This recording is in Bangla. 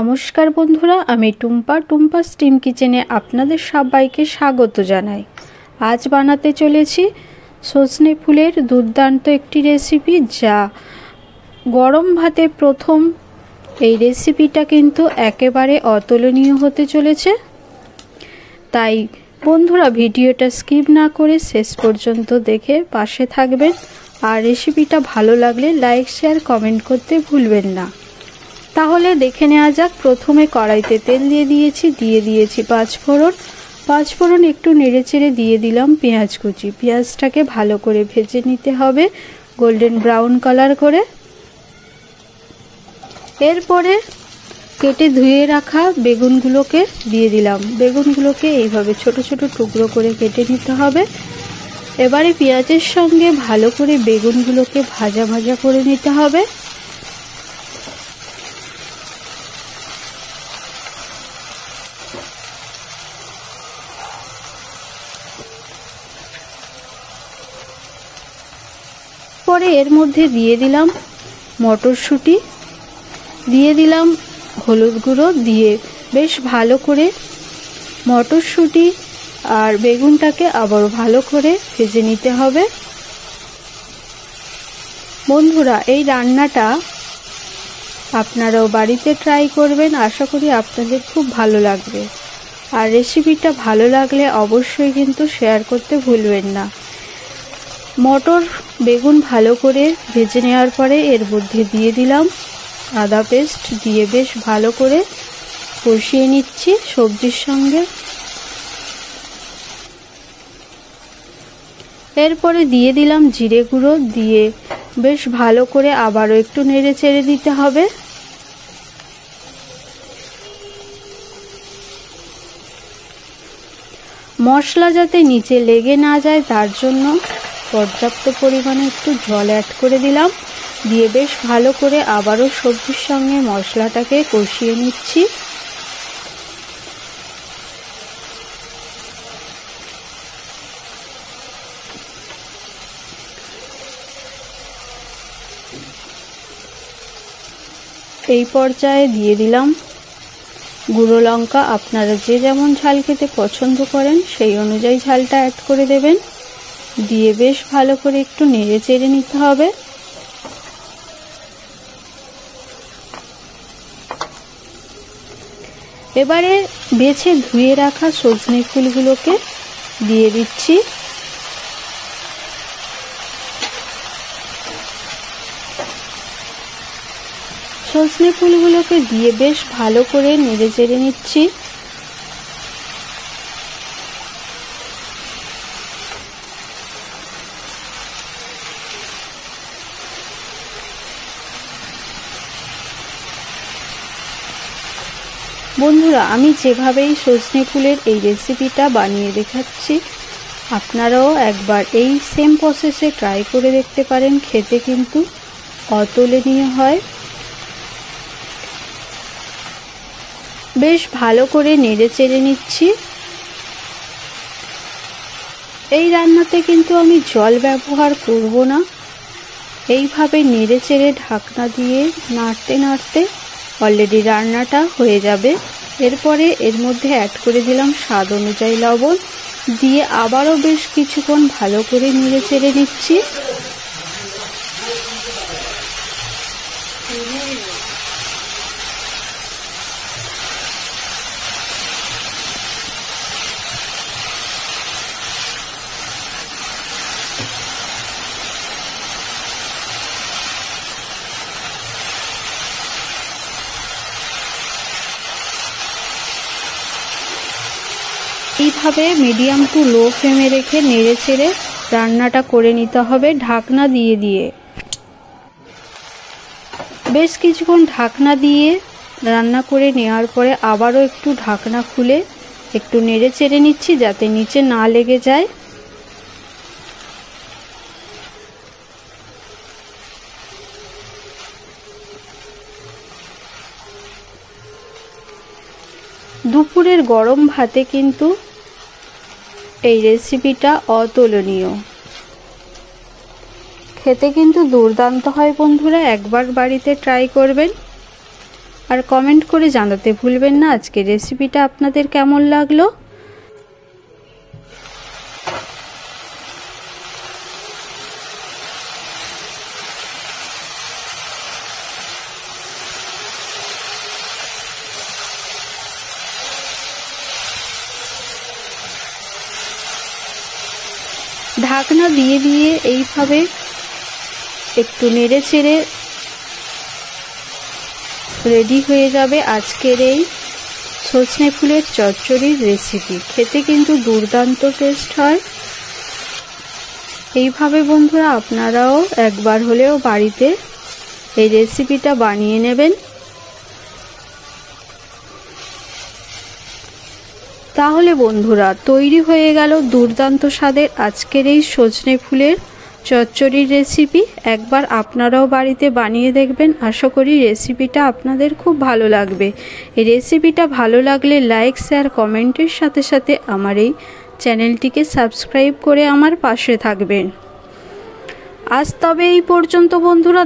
নমস্কার বন্ধুরা, আমি টুম্পা স্টিম কিচেনে আপনাদের সবাইকে স্বাগত জানাই। আজ বানাতে চলেছি সজনে ফুলের দুর্দান্ত একটি রেসিপি, যা গরম ভাতে প্রথম এই রেসিপিটা কিন্তু একেবারে অতুলনীয় হতে চলেছে। তাই বন্ধুরা ভিডিওটা স্কিপ না করে শেষ পর্যন্ত দেখে পাশে থাকবেন, আর রেসিপিটা ভালো লাগলে লাইক শেয়ার কমেন্ট করতে ভুলবেন না। তাহলে দেখে নেওয়া যাক। প্রথমে কড়াইতে তেল দিয়ে দিয়েছি পাঁচফোড়ন একটু নেড়েচেড়ে দিয়ে দিলাম পেঁয়াজ কুচি। পেঁয়াজটাকে ভালো করে ভেজে নিতে হবে গোল্ডেন ব্রাউন কালার করে। এরপরে কেটে ধুয়ে রাখা বেগুনগুলোকে দিয়ে দিলাম। বেগুনগুলোকে এইভাবে ছোট ছোট টুকরো করে কেটে নিতে হবে। এবারে পেঁয়াজের সঙ্গে ভালো করে বেগুনগুলোকে ভাজা ভাজা করে নিতে হবে। পরে এর মধ্যে দিয়ে দিলাম মটরশুঁটি, দিয়ে দিলাম হলুদ গুঁড়ো, দিয়ে বেশ ভালো করে মটরশুঁটি আর বেগুনটাকে আবার ভালো করে ভেজে নিতে হবে। বন্ধুরা, এই রান্নাটা আপনারাও বাড়িতে ট্রাই করবেন, আশা করি আপনাদের খুব ভালো লাগবে। আর রেসিপিটা ভালো লাগলে অবশ্যই কিন্তু শেয়ার করতে ভুলবেন না। মটর বেগুন ভালো করে ভেজে নেওয়ার পরে এর মধ্যে দিয়ে দিলাম আদা পেস্ট, দিয়ে বেশ ভালো করে কষিয়ে নিচ্ছি সবজির সঙ্গে। এরপরে দিয়ে দিলাম জিরে গুঁড়ো, দিয়ে বেশ ভালো করে আবারও একটু নেড়ে চেড়ে দিতে হবে। মশলা যাতে নিচে লেগে না যায় তার জন্য পর্যাপ্ত পরিমাণে একটু জল অ্যাড করে দিলাম, দিয়ে বেশ ভালো করে আবারও সবজির সঙ্গে মশলাটাকে কষিয়ে নিচ্ছি। এই পর্যায়ে দিয়ে দিলাম গুঁড়ো লঙ্কা। আপনারা যে যেমন ঝাল খেতে পছন্দ করেন সেই অনুযায়ী ঝালটা অ্যাড করে দেবেন, দিয়ে বেশ ভালো করে একটু নেড়ে চেড়ে নিতে হবে। এবারে বেছে ধুয়ে রাখা সজনে ফুলগুলোকে দিয়ে দিচ্ছি। সজনে ফুলগুলোকে দিয়ে বেশ ভালো করে নেড়ে চেড়ে নিচ্ছি। বন্ধুরা, আমি যেভাবেই সজনে ফুলের এই রেসিপিটা বানিয়ে দেখাচ্ছি, আপনারাও একবার এই সেম প্রসেসে ট্রাই করে দেখতে পারেন। খেতে কিন্তু অতুলনীয় হয়। বেশ ভালো করে নেড়ে চেড়ে নিচ্ছি। এই রান্নাতে কিন্তু আমি জল ব্যবহার করব না। এইভাবে নেড়ে চেড়ে ঢাকনা দিয়ে নাড়তে নাড়তে অলরেডি রান্নাটা হয়ে যাবে। এরপরে এর মধ্যে অ্যাড করে দিলাম স্বাদ অনুযায়ী লবণ, দিয়ে আবারও বেশ কিছুক্ষণ ভালো করে নেড়ে চেড়ে নিচ্ছি। এইভাবে মিডিয়াম টু লো ফ্লেমে রেখে নেড়ে চেড়ে রান্নাটা করে নিতে হবে ঢাকনা দিয়ে দিয়ে। বেশ কিছুক্ষণ ঢাকনা দিয়ে রান্না করে নেওয়ার পরে আবারও একটু ঢাকনা খুলে একটু নেড়ে চেড়ে নিচ্ছি যাতে নিচে না লেগে যায়। দুপুরের গরম ভাতে কিন্তু এই রেসিপিটা অতুলনীয়, খেতে কিন্তু দুর্দান্ত হয়। বন্ধুরা, একবার বাড়িতে ট্রাই করবেন। আর কমেন্ট করে জানাতে ভুলবেন না আজকের রেসিপিটা আপনাদের কেমন লাগলো। ঢাকনা দিয়ে দিয়ে এইভাবে একটু নেড়ে চেড়ে রেডি হয়ে যাবে আজকের এই সজনে ফুলের চচ্চড়ির রেসিপি। খেতে কিন্তু দুর্দান্ত টেস্ট হয়। এইভাবে বন্ধুরা আপনারাও একবার হলেও বাড়িতে এই রেসিপিটা বানিয়ে নেবেন। তাহলে বন্ধুরা তৈরি হয়ে গেল দুর্দান্ত স্বাদের আজকের এই সজনে ফুলের চচ্চড়ির রেসিপি। একবার আপনারাও বাড়িতে বানিয়ে দেখবেন। আশা করি রেসিপিটা আপনাদের খুব ভালো লাগবে। এই রেসিপিটা ভালো লাগলে লাইক শেয়ার কমেন্টের সাথে সাথে আমার এই চ্যানেলটিকে সাবস্ক্রাইব করে আমার পাশে থাকবেন। আজ তবে এই পর্যন্ত বন্ধুরা।